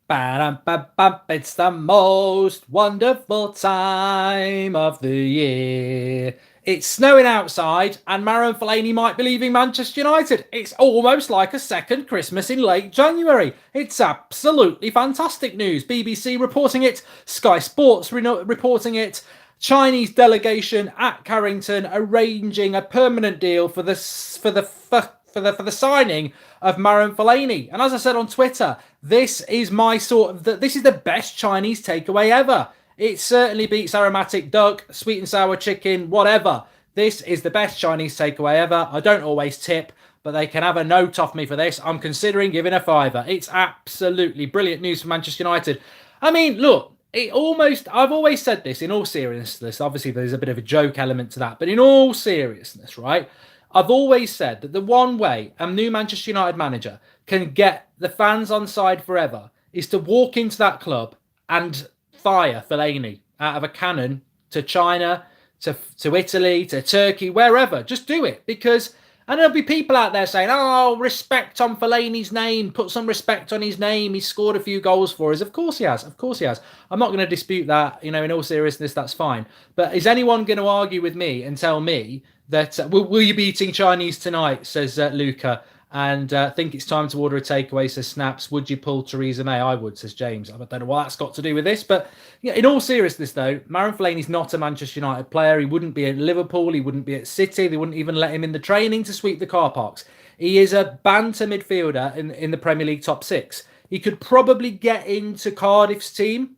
Ba-dum-ba-bum. It's the most wonderful time of the year. It's snowing outside, and Marouane Fellaini might be leaving Manchester United. It's almost like a second Christmas in late January. It's absolutely fantastic news. BBC reporting it, Sky Sports reporting it. Chinese delegation at Carrington arranging a permanent deal for the signing of Marouane Fellaini. And as I said on Twitter, this is this is the best Chinese takeaway ever. It certainly beats aromatic duck, sweet and sour chicken, whatever. This is the best Chinese takeaway ever. I don't always tip, but they can have a note off me for this. I'm considering giving a fiver. It's absolutely brilliant news for Manchester United. I mean, look, I've always said this in all seriousness. Obviously, there's a bit of a joke element to that, but in all seriousness, right? I've always said that the one way a new Manchester United manager can get the fans on side forever is to walk into that club and fire Fellaini out of a cannon to China, to Italy, to Turkey, wherever. Just do it, because and there'll be people out there saying, oh, respect on Fellaini's name, put some respect on his name. He's scored a few goals for us. Of course he has. Of course he has. I'm not going to dispute that. In all seriousness, that's fine. But is anyone going to argue with me and tell me that, will you be eating Chinese tonight, says Luca, and think it's time to order a takeaway, says Snaps. Would you pull Theresa May? I would, says James. I don't know what that's got to do with this. But in all seriousness, though, Marouane Fellaini's not a Manchester United player. He wouldn't be at Liverpool. He wouldn't be at City. They wouldn't even let him in the training to sweep the car parks. He is a banter midfielder in the Premier League top six. He could probably get into Cardiff's team.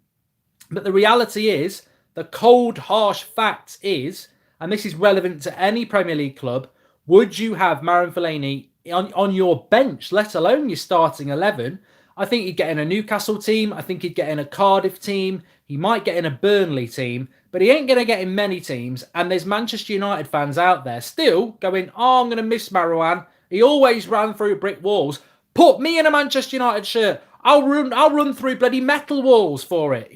But the reality is, the cold, harsh fact is, and this is relevant to any Premier League club, would you have Marouane Fellaini on your bench, let alone your starting 11? I think he'd get in a Newcastle team. I think he'd get in a Cardiff team. He might get in a Burnley team, but he ain't going to get in many teams. And there's Manchester United fans out there still going, oh, I'm going to miss Marouane. He always ran through brick walls. Put me in a Manchester United shirt. I'll run through bloody metal walls for it.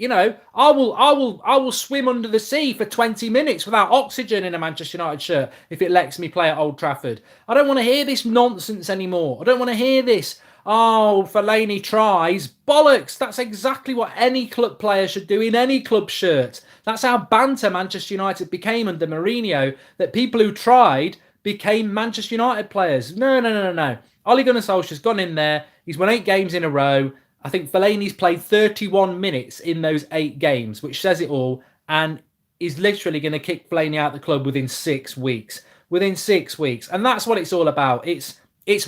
I will swim under the sea for 20 minutes without oxygen in a Manchester United shirt if it lets me play at Old Trafford. I don't want to hear this nonsense anymore. I don't want to hear this. Oh, Fellaini tries. Bollocks. That's exactly what any club player should do in any club shirt. That's how banter Manchester United became under Mourinho, that people who tried became Manchester United players. No. Ole Gunnar Solskjaer's gone in there. He's won 8 games in a row. I think Fellaini's played 31 minutes in those 8 games, which says it all. And he's literally going to kick Fellaini out of the club within 6 weeks. Within 6 weeks. And that's what it's all about. It's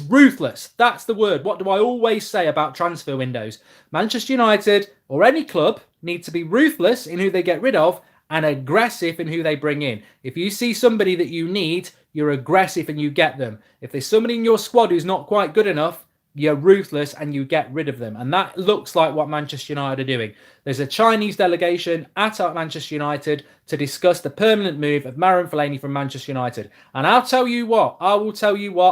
ruthless. That's the word. What do I always say about transfer windows? Manchester United or any club need to be ruthless in who they get rid of and aggressive in who they bring in. If you see somebody that you need, you're aggressive and you get them. If there's somebody in your squad who's not quite good enough, you're ruthless and you get rid of them. And that looks like what Manchester United are doing. There's a Chinese delegation at Manchester United to discuss the permanent move of Marouane Fellaini from Manchester United. And I will tell you what,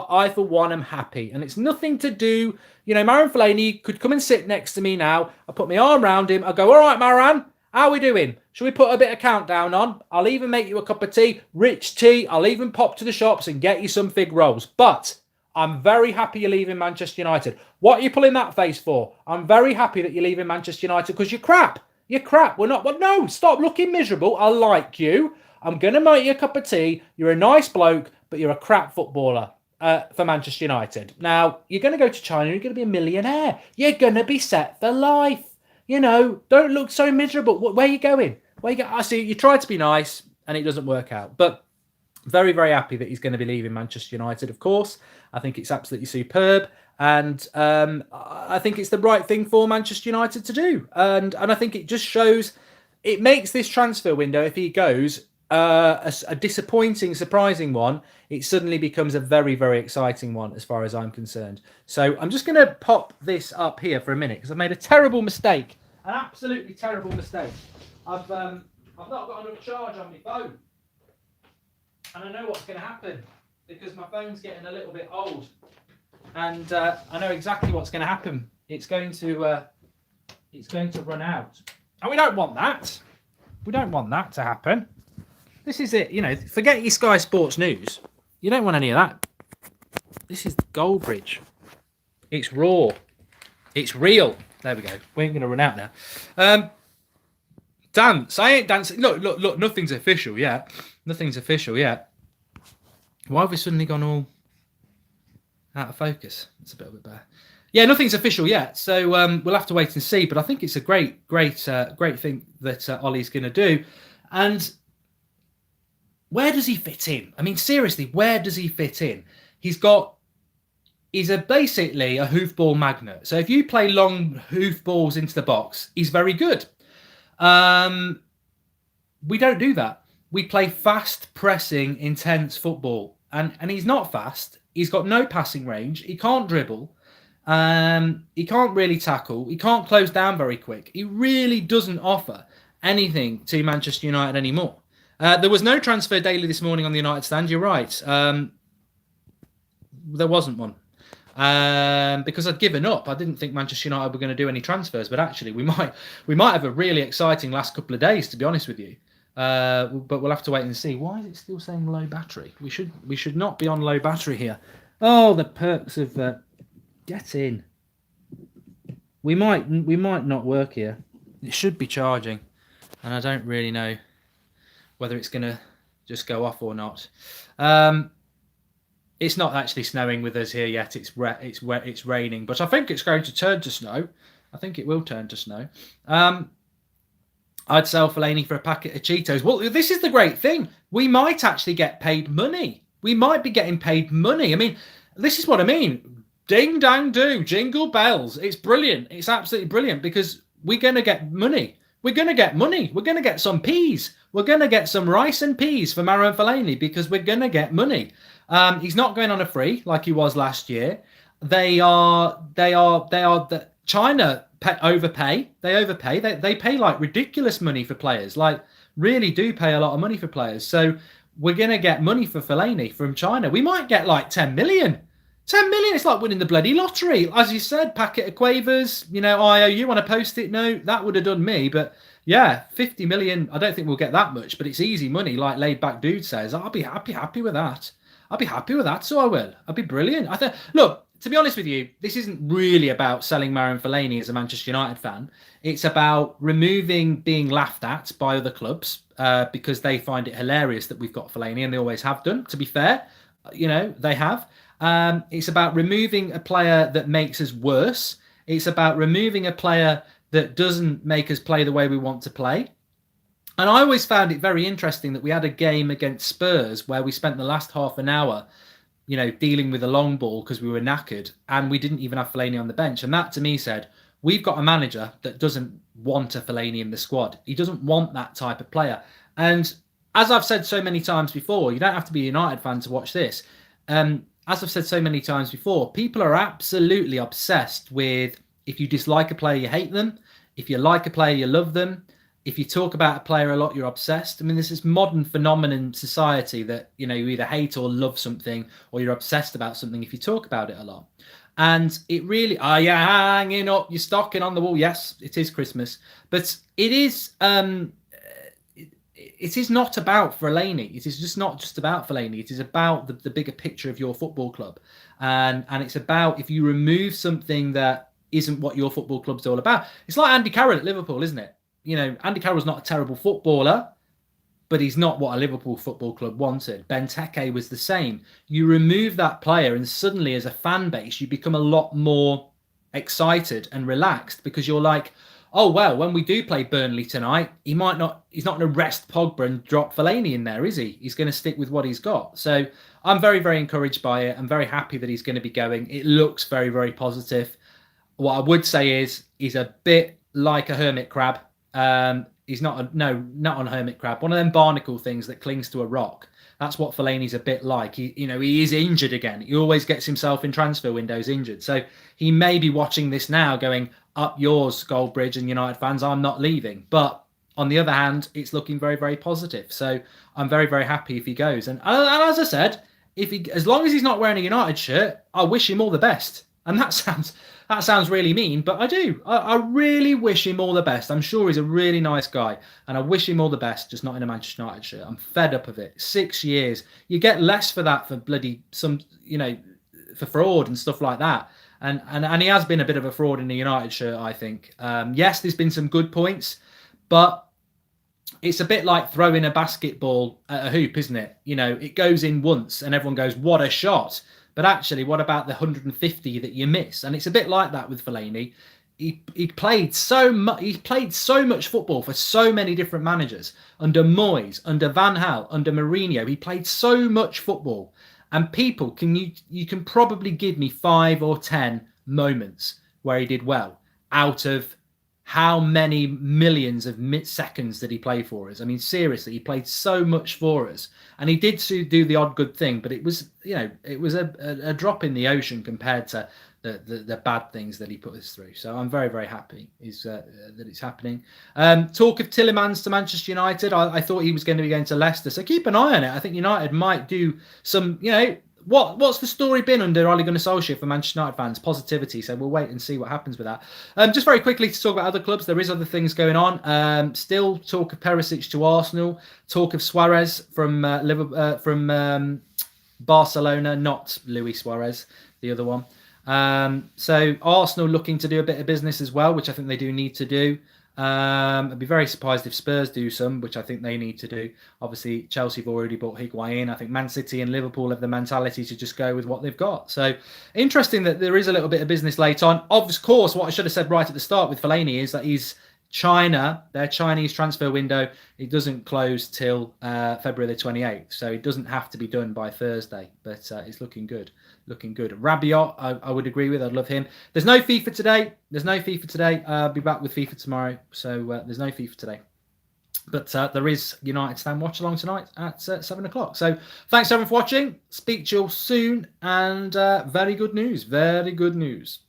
I for one am happy. And it's nothing to do, Marouane Fellaini could come and sit next to me now. I put my arm around him. I go, all right, Marouane, how are we doing? Shall we put a bit of countdown on? I'll even make you a cup of tea, rich tea. I'll even pop to the shops and get you some fig rolls. But I'm very happy you're leaving Manchester United. What are you pulling that face for? I'm very happy that you're leaving Manchester United because you're crap. You're crap. We're not. Well, no, stop looking miserable. I like you. I'm going to make you a cup of tea. You're a nice bloke, but you're a crap footballer for Manchester United. Now, you're going to go to China. You're going to be a millionaire. You're going to be set for life. Don't look so miserable. Where are you going? I see you try to be nice and it doesn't work out. But very, very happy that he's going to be leaving Manchester United, of course. I think it's absolutely superb. And I think it's the right thing for Manchester United to do. And I think it just shows, it makes this transfer window, if he goes, a disappointing, surprising one. It suddenly becomes a very, very exciting one as far as I'm concerned. So I'm just going to pop this up here for a minute because I've made a terrible mistake. An absolutely terrible mistake. I've not got enough charge on my phone. And I know what's going to happen because my phone's getting a little bit old. And I know exactly what's going to happen. It's going to run out. And we don't want that. We don't want that to happen. This is it. Forget your Sky Sports News. You don't want any of that. This is Goldbridge. It's raw. It's real. There we go. We ain't going to run out now. Dance. I ain't dancing. Look. Nothing's official yet. Nothing's official yet. Why have we suddenly gone all out of focus? It's a bit better. Yeah, nothing's official yet, so we'll have to wait and see. But I think it's a great thing that Ollie's going to do. And where does he fit in? I mean, seriously, where does he fit in? He's basically a hoofball magnet. So if you play long hoofballs into the box, he's very good. We don't do that. We play fast, pressing, intense football. And he's not fast. He's got no passing range. He can't dribble. He can't really tackle. He can't close down very quick. He really doesn't offer anything to Manchester United anymore. There was no transfer daily this morning on the United stand. You're right. There wasn't one. Because I'd given up. I didn't think Manchester United were going to do any transfers, but actually we might have a really exciting last couple of days, to be honest with you. But we'll have to wait and see. Why is it still saying low battery? We should not be on low battery here. Oh, the perks of get in. We might not work here. It should be charging, and I don't really know whether it's going to just go off or not. It's not actually snowing with us here yet. It's raining, but I think it's going to turn to snow. I think it will turn to snow. I'd sell Fellaini for a packet of Cheetos. Well, this is the great thing. We might actually get paid money. We might be getting paid money. I mean, this is what I mean. Ding, dang, do. Jingle bells. It's brilliant. It's absolutely brilliant because we're going to get money. We're going to get money. We're going to get some peas. We're going to get some rice and peas for Marouane Fellaini because we're going to get money. He's not going on a free like he was last year. China overpay. They overpay. They pay like ridiculous money for players. Like really do pay a lot of money for players. So we're going to get money for Fellaini from China. We might get like 10 million. 10 million, it's like winning the bloody lottery. As you said, packet of quavers, IOU on a post-it note, that would have done me. But yeah, 50 million, I don't think we'll get that much, but it's easy money, like laid back dude says. I'll be happy with that. I'll be happy with that, so I will. I'll be brilliant. Look, to be honest with you, this isn't really about selling Marouane Fellaini as a Manchester United fan. It's about removing being laughed at by other clubs because they find it hilarious that we've got Fellaini, and they always have done, to be fair. They have. It's about removing a player that makes us worse. It's about removing a player that doesn't make us play the way we want to play. And I always found it very interesting that we had a game against Spurs where we spent the last half an hour, dealing with a long ball because we were knackered, and we didn't even have Fellaini on the bench. And that to me said, we've got a manager that doesn't want a Fellaini in the squad. He doesn't want that type of player. And as I've said so many times before, you don't have to be a United fan to watch this. As I've said so many times before, people are absolutely obsessed with if you dislike a player, you hate them. If you like a player, you love them. If you talk about a player a lot, you're obsessed. I mean, this is modern phenomenon in society that, you either hate or love something, or you're obsessed about something if you talk about it a lot. And it really, are you hanging up your stocking on the wall? Yes, it is Christmas. But it is not about Fellaini. It is just not just about Fellaini. It is about the bigger picture of your football club. And it's about if you remove something that isn't what your football club's all about. It's like Andy Carroll at Liverpool, isn't it? Andy Carroll's not a terrible footballer, but he's not what a Liverpool football club wanted. Benteke was the same. You remove that player and suddenly as a fan base, you become a lot more excited and relaxed because you're like, oh, well, when we do play Burnley tonight, he's not going to rest Pogba and drop Fellaini in there, is he? He's going to stick with what he's got. So I'm very, very encouraged by it. I'm very happy that he's going to be going. It looks very, very positive. What I would say is he's a bit like a hermit crab. He's not on hermit crab. One of them barnacle things that clings to a rock. That's what Fellaini's a bit like. He is injured again. He always gets himself in transfer windows injured. So he may be watching this now going, up yours, Goldbridge and United fans, I'm not leaving. But on the other hand, it's looking very, very positive. So I'm very, very happy if he goes. And as I said, as long as he's not wearing a United shirt, I wish him all the best. And that sounds really mean, but I do. I really wish him all the best. I'm sure he's a really nice guy, and I wish him all the best, just not in a Manchester United shirt. I'm fed up of it. 6 years. You get less for that for bloody for fraud and stuff like that. And he has been a bit of a fraud in the United shirt, I think. Yes, there's been some good points, but it's a bit like throwing a basketball at a hoop, isn't it? You know, it goes in once and everyone goes, what a shot. But actually, what about the 150 that you miss? And it's a bit like that with Fellaini. He played so much. He played so much football for so many different managers. Under Moyes, under Van Gaal, under Mourinho, he played so much football. And people, you can probably give me 5 or 10 moments where he did well out of how many millions of seconds did he play for us? I mean, seriously, he played so much for us, and he did do the odd good thing, but it was, you know, it was a drop in the ocean compared to the bad things that he put us through. So I'm very, very happy that it's happening. Talk of Tillemans to Manchester United. I thought he was going to be going to Leicester, so keep an eye on it. I think United might do some, you know, what's the story been under Ole Gunnar Solskjaer for Manchester United fans? Positivity. So we'll wait and see what happens with that. Just very quickly to talk about other clubs. There is other things going on. Still talk of Perisic to Arsenal. Talk of Suarez from Barcelona, not Luis Suarez, the other one. So Arsenal looking to do a bit of business as well, which I think they do need to do. I'd be very surprised if Spurs do some, which I think they need to do. Obviously, Chelsea have already bought Higuain. I think Man City and Liverpool have the mentality to just go with what they've got. So interesting that there is a little bit of business late on. Of course, what I should have said right at the start with Fellaini is that he's their Chinese transfer window, it doesn't close till February the 28th. So it doesn't have to be done by Thursday, but it's looking good. Looking good. Rabiot, I would agree with. I'd love him. There's no FIFA today. I'll be back with FIFA tomorrow. So there's no FIFA today. But there is United Stand Watch Along tonight at 7 o'clock. So thanks everyone for watching. Speak to you all soon. And very good news. Very good news.